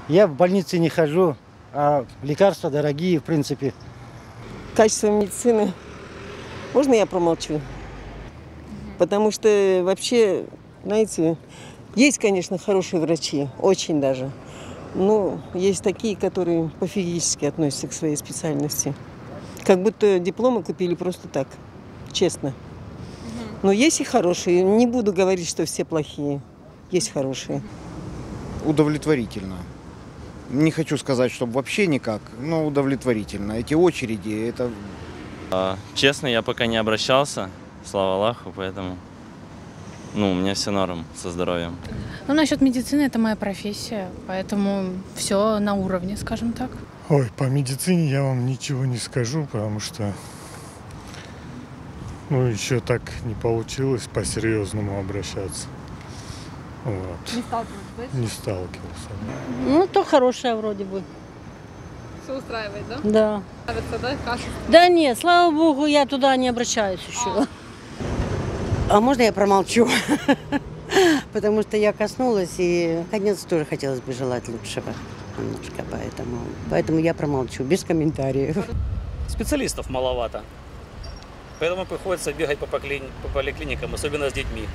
Я в больнице не хожу, а лекарства дорогие, в принципе. Качество медицины. Можно я промолчу? Потому что вообще, знаете, есть, конечно, хорошие врачи, очень даже. Но есть такие, которые пофигически относятся к своей специальности. Как будто дипломы купили просто так, честно. Но есть и хорошие. Не буду говорить, что все плохие. Есть хорошие. Удовлетворительно. Не хочу сказать, чтобы вообще никак, но удовлетворительно. Эти очереди, это... Честно, я пока не обращался, слава Аллаху, поэтому у меня все норм со здоровьем. Ну, насчет медицины это моя профессия, поэтому все на уровне, скажем так. Ой, по медицине я вам ничего не скажу, потому что еще так не получилось по-серьезному обращаться. Вот. Не сталкивались, да? Не сталкивался. Ну, то хорошее вроде бы. Все устраивает, да? Да. Нравится, да, качество? Да нет, слава богу, я туда не обращаюсь еще. А можно я промолчу? Потому что я коснулась, и конец тоже хотелось бы желать лучшего немножко, поэтому я промолчу, без комментариев. Специалистов маловато, поэтому приходится бегать по поликлиникам, особенно с детьми.